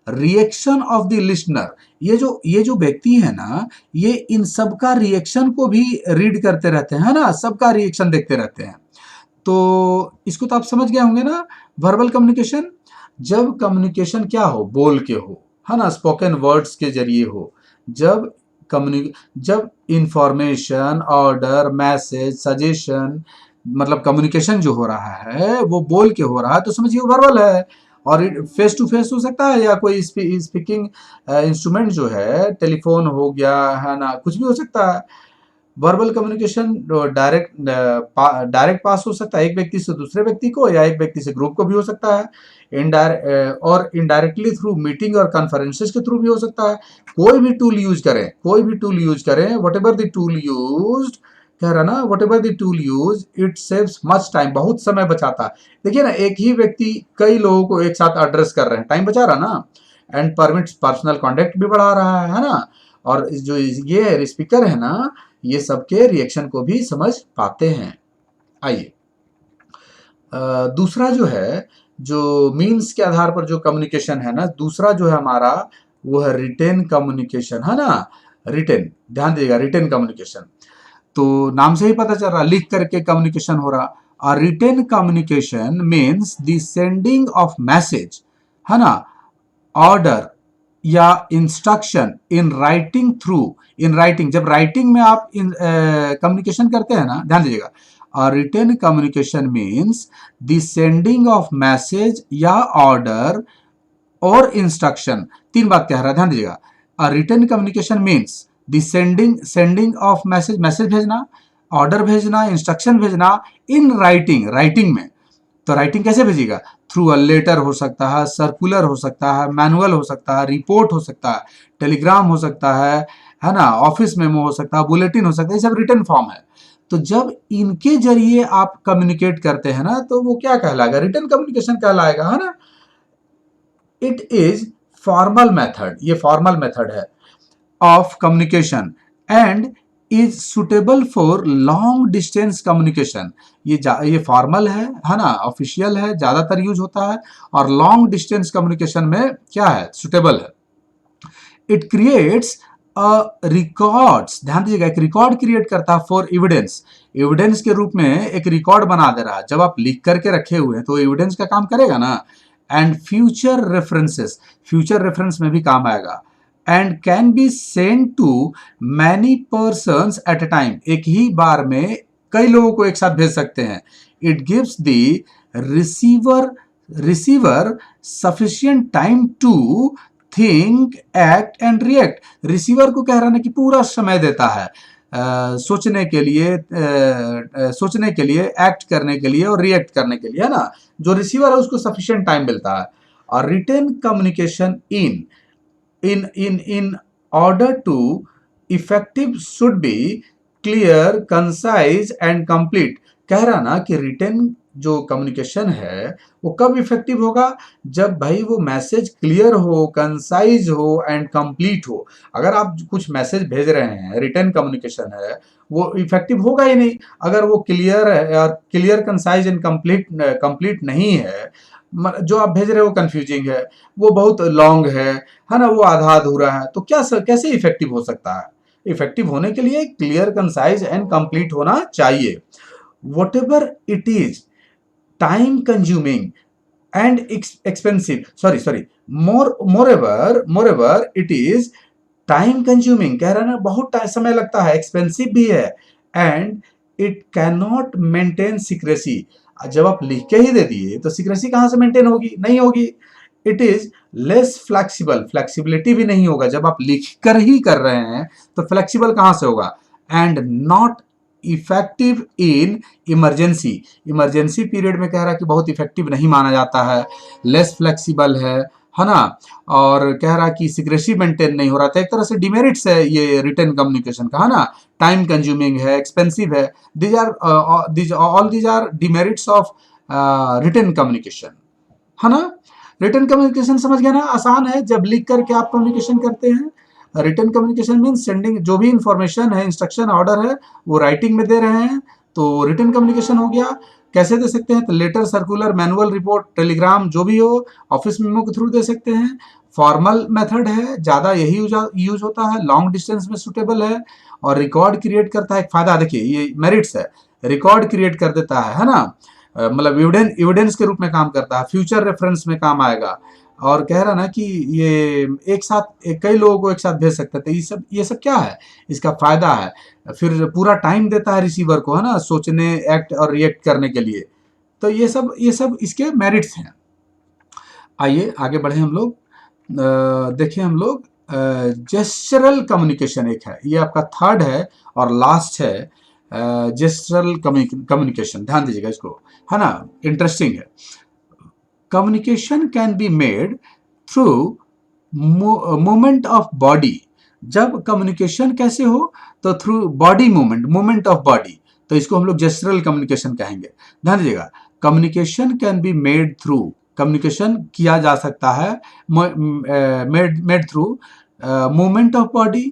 reaction of the listener, ये जो व्यक्ति है ना, ये इन सबका रिएक्शन को भी रीड करते रहते हैं ना, सबका रिएक्शन देखते रहते हैं। तो इसको तो आप समझ गए होंगे ना। वर्बल कम्युनिकेशन, जब कम्युनिकेशन क्या हो, बोल के हो, है ना, स्पोकन वर्ड्स के जरिए हो, जब जब इंफॉर्मेशन, ऑर्डर, मैसेज, सजेशन, मतलब कम्युनिकेशन जो हो रहा है वो बोल के हो रहा है, तो समझिए वर्बल है। और फेस टू फेस हो सकता है, या कोई स्पीकिंग इंस्ट्रूमेंट जो है, टेलीफोन हो गया, है ना, कुछ भी हो सकता है। वर्बल कम्युनिकेशन डायरेक्ट पास हो सकता है, एक व्यक्ति से दूसरे व्यक्ति को, या एक व्यक्ति से ग्रुप को भी हो सकता है। और इनडायरेक्टली थ्रू मीटिंग और कॉन्फ्रेंसेस के थ्रू भी हो सकता है। कोई भी टूल यूज करें, कोई भी टूल यूज करें, what ever the tool use, कह रहा ना, what ever the tool use, it saves much time, बहुत समय बचाता है। देखिए ना, एक ही व्यक्ति कई लोगों को एक साथ एड्रेस कर रहे हैं, टाइम बचा रहा ना, एंड परमिट्स पर्सनल कॉन्टेक्ट भी बढ़ा रहा है ना। और जो ये स्पीकर है ना, ये सबके रिएक्शन को भी समझ पाते हैं। आइए, दूसरा जो है, जो मीन्स के आधार पर जो कम्युनिकेशन है ना, दूसरा जो है हमारा, वो है रिटेन कम्युनिकेशन, है ना। रिटेन, ध्यान दीजिएगा, रिटेन कम्युनिकेशन, तो नाम से ही पता चल रहा, लिख करके कम्युनिकेशन हो रहा। और written communication means the sending of message, है ना, ऑर्डर या instruction in writing through, in writing, जब राइटिंग में आप कम्युनिकेशन करते हैं ना, ध्यान दीजिएगा। और written communication means the sending of message या ऑर्डर और इंस्ट्रक्शन, तीन बात कह रहा है, ध्यान दीजिएगा। Written communication means the sending of message, message भेजना, ऑर्डर भेजना, इंस्ट्रक्शन भेजना, इन राइटिंग, राइटिंग में। तो राइटिंग कैसे भेजिएगा, थ्रू अ लेटर हो सकता है, सर्कुलर हो सकता है, मैनुअल हो सकता है, रिपोर्ट हो सकता है, टेलीग्राम हो सकता है ना, ऑफिस मेमो हो सकता है, बुलेटिन हो सकता है, ये सब रिटन फॉर्म है। तो जब इनके जरिए आप कम्युनिकेट करते हैं ना, तो वो क्या कहलाएगा, रिटन कम्युनिकेशन कहलाएगा, है ना। इट इज फॉर्मल मेथड, ये फॉर्मल मेथड है of communication, and is suitable for long distance communication. ये फॉर्मल है ना, ऑफिशियल है, ज्यादातर यूज होता है, और लॉन्ग डिस्टेंस कम्युनिकेशन में क्या है, सुटेबल है। इट क्रिएट्स रिकॉर्ड्स, ध्यान दीजिएगा, एक रिकॉर्ड क्रिएट करता है फॉर एविडेंस, एविडेंस के रूप में एक रिकॉर्ड बना दे रहा है। जब आप लिख करके रखे हुए हैं तो एविडेंस का काम करेगा ना। And future references, future reference में भी काम आएगा। And can be send to many persons at a time, एक ही बार में कई लोगों को एक साथ भेज सकते हैं। It gives the receiver receiver sufficient time to think, act and react, receiver को कह रहा है कि पूरा समय देता है सोचने के लिए, सोचने के लिए, एक्ट करने के लिए और रिएक्ट करने के लिए, है ना। जो रिसीवर है उसको सफिशिएंट टाइम मिलता है। और written communication in order to effective should be clear, concise and complete। कह रहा ना कि रिटेन जो कम्युनिकेशन है वो कब इफेक्टिव होगा, जब भाई वो मैसेज क्लियर हो, कंसाइज हो एंड कंप्लीट हो। अगर आप कुछ मैसेज भेज रहे हैं, रिटेन कम्युनिकेशन है, वो इफेक्टिव होगा ही नहीं अगर वो क्लियर है, और क्लियर, कंसाइज एंड कंप्लीट नहीं है। जो आप भेज रहे हो कंफ्यूजिंग है, वो बहुत लॉन्ग है ना, वो आधा अधूरा है, तो कैसे इफेक्टिव हो सकता है। इफेक्टिव होने के लिए क्लियर, कंसाइज एंड कंप्लीट होना चाहिए। whatever it is time consuming and expensive, sorry, moreover it is time consuming, कह रहा है ना, बहुत समय लगता है, एक्सपेंसिव भी है, and it can not maintain secrecy. जब आप लिख के ही दे दिए तो सीक्रेसी कहां से मेंटेन होगी, नहीं होगी। It is less flexible, flexibility भी नहीं होगा, जब आप लिख कर ही कर रहे हैं तो फ्लेक्सिबल कहां से होगा, and not effective in emergency, emergency period में कह रहा है कि बहुत इफेक्टिव नहीं माना जाता है, लेस फ्लेक्सिबल है ना, और कह रहा है कि सिक्रेसी मेंटेन नहीं हो रहा था, एक तरह से डिमेरिट्स है ये रिटन कम्युनिकेशन का, है ना, टाइम कंज्यूमिंग है, एक्सपेंसिव है, these are all these are demerits of written communication, है ना। रिटन कम्युनिकेशन समझ गया ना, आसान है, जब लिख करके आप कम्युनिकेशन करते हैं। रिटन कम्युनिकेशन मीन सेंडिंग, जो भी इंफॉर्मेशन है, इंस्ट्रक्शन ऑर्डर है, वो राइटिंग में दे रहे हैं, तो रिटन कम्युनिकेशन हो गया। कैसे दे सकते हैं, तो letter, circular, manual, report, telegram, जो भी हो, ऑफिस मेमो के थ्रू दे सकते हैं। फॉर्मल मेथड है, ज़्यादा यही यूज होता है, लॉन्ग डिस्टेंस में सुटेबल है, और रिकॉर्ड क्रिएट करता है। एक फायदा देखिए, ये मेरिट्स है, रिकॉर्ड क्रिएट कर देता है ना, मतलब एविडेंस के रूप में काम करता है, फ्यूचर रेफरेंस में काम आएगा, और कह रहा ना कि ये एक साथ कई लोगों को एक साथ भेज सकते थे, ये सब क्या है, इसका फायदा है। फिर पूरा टाइम देता है रिसीवर को, है ना, सोचने, एक्ट और रिएक्ट करने के लिए। तो ये सब इसके मेरिट्स हैं। आइए आगे बढ़े हम लोग, देखिए हम लोग जेस्चरल कम्युनिकेशन एक है, ये आपका थर्ड है और लास्ट है, जेस्चरल कम्युनिकेशन, ध्यान दीजिएगा इसको, है ना, इंटरेस्टिंग है। Communication can be made through movement of body, जब कम्युनिकेशन कैसे हो, तो through body movement, movement of body, तो इसको हम लोग जेस्चरल कम्युनिकेशन कहेंगे। ध्यान दीजिएगा, communication can be made through, communication किया जा सकता है made through movement of body,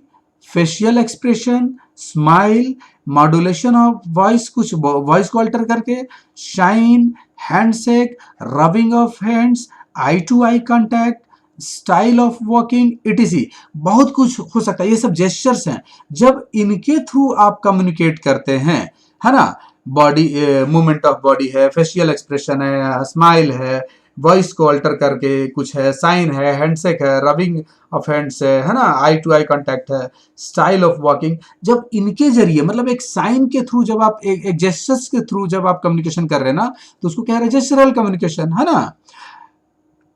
facial expression, smile, modulation of voice, कुछ वॉइस को अल्टर करके, shine, handshake, rubbing of hands, eye to eye contact, style of walking, etc., बहुत कुछ हो सकता है। ये सब जेस्चर्स हैं, जब इनके थ्रू आप कम्युनिकेट करते हैं, है ना, बॉडी मूवमेंट ऑफ बॉडी है, फेशियल एक्सप्रेशन है, स्माइल है, वॉइस को अल्टर करके कुछ है, साइन है, हैंडशेक है, रबिंग ऑफ हैंड्स है ना, आई टू आई कांटेक्ट है, स्टाइल ऑफ वॉकिंग, जब इनके जरिए, मतलब एक साइन के थ्रू, जब आप एक जेस्चर्स के थ्रू जब आप कम्युनिकेशन कर रहे हैं ना, तो उसको कह रहे हैं जेस्चरल कम्युनिकेशन, है ना।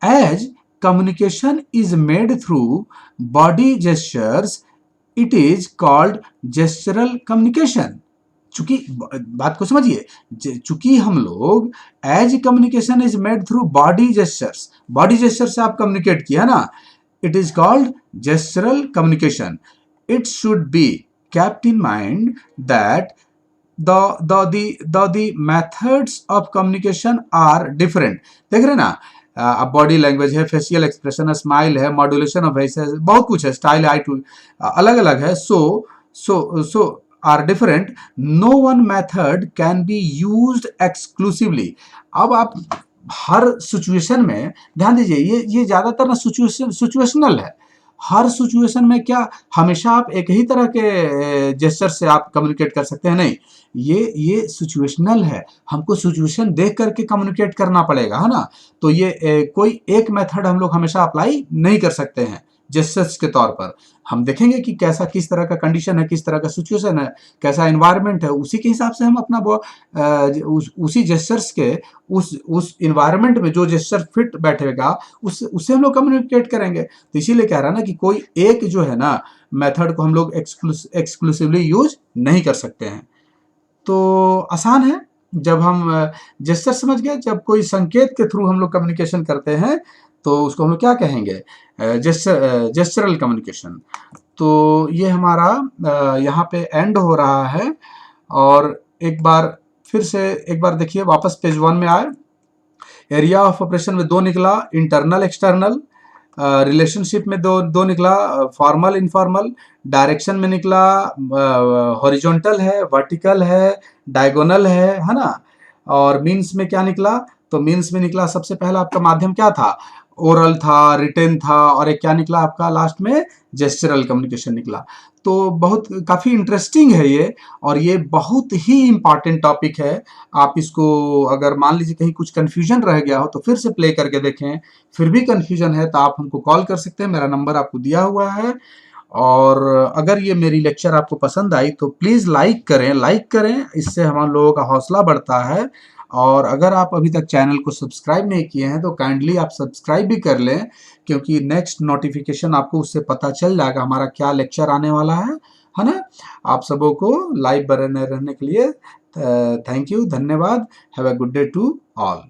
As communication is made through body gestures, it is called gestural communication। चूंकि बात को समझिए, चूंकि हम लोग as communication is made through body gestures, body gesture से आप कम्युनिकेट किया ना, it is called gestural communication. It should be kept in mind that the methods of communication are different। देख रहे ना, अब बॉडी लैंग्वेज है, फेशियल एक्सप्रेशन है, स्माइल है, मॉड्यूलेशन ऑफ वॉइस है, बहुत कुछ है, स्टाइल आई टू अलग अलग है, so are different, no one method can be used exclusively. अब आप हर सिचुएशन में ध्यान दीजिए, ये ज्यादातर ना सिचुएशनल है, हर सिचुएशन में क्या हमेशा आप एक ही तरह के जेस्चर से आप कम्युनिकेट कर सकते हैं, नहीं, ये सिचुएशनल है, हमको सिचुएशन देख करके कम्युनिकेट करना पड़ेगा, है ना। तो ये कोई एक मेथड हम लोग हमेशा अप्लाई नहीं कर सकते हैं जेस्चर्स के तौर पर। हम देखेंगे कि कैसा, किस तरह का कंडीशन है, किस तरह का सिचुएशन है, कैसा एनवायरनमेंट है, उसी के हिसाब से हम अपना उसी जेस्चर्स के उस इन्वायरमेंट में जो जेस्चर फिट बैठेगा उससे हम लोग कम्युनिकेट करेंगे। तो इसीलिए कह रहा ना कि कोई एक जो है ना मेथड को हम लोग एक्सक्लूसिवली यूज नहीं कर सकते हैं। तो आसान है, जब हम जेस्चर समझ गए, जब कोई संकेत के थ्रू हम लोग कम्युनिकेशन करते हैं तो उसको हम लोग क्या कहेंगे, जेस्चरल कम्युनिकेशन। तो ये हमारा यहाँ पे एंड हो रहा है, और एक बार फिर से एक बार देखिए, वापस पेज 1 में आए, एरिया ऑफ ऑपरेशन में 2 निकला, इंटरनल एक्सटर्नल, रिलेशनशिप में दो निकला, फॉर्मल इनफॉर्मल, डायरेक्शन में निकला, हॉरिजॉन्टल है, वर्टिकल है, डायगोनल है ना, और मीन्स में क्या निकला, तो मीन्स में निकला सबसे पहला आपका माध्यम क्या था, ओरल था, रिटेन था, और एक क्या निकला आपका लास्ट में, जेस्चरल कम्युनिकेशन निकला। तो बहुत काफ़ी इंटरेस्टिंग है ये, और ये बहुत ही इम्पॉर्टेंट टॉपिक है। आप इसको अगर मान लीजिए कहीं कुछ कन्फ्यूजन रह गया हो तो फिर से प्ले करके देखें, फिर भी कन्फ्यूजन है तो आप हमको कॉल कर सकते हैं, मेरा नंबर आपको दिया हुआ है। और अगर ये मेरी लेक्चर आपको पसंद आई तो प्लीज़ लाइक करें, इससे हम लोगों का हौसला बढ़ता है। और अगर आप अभी तक चैनल को सब्सक्राइब नहीं किए हैं तो काइंडली आप सब्सक्राइब भी कर लें, क्योंकि नेक्स्ट नोटिफिकेशन आपको उससे पता चल जाएगा हमारा क्या लेक्चर आने वाला है ना। आप सबों को लाइव बने रहने के लिए थैंक यू, धन्यवाद। Have a good day to all.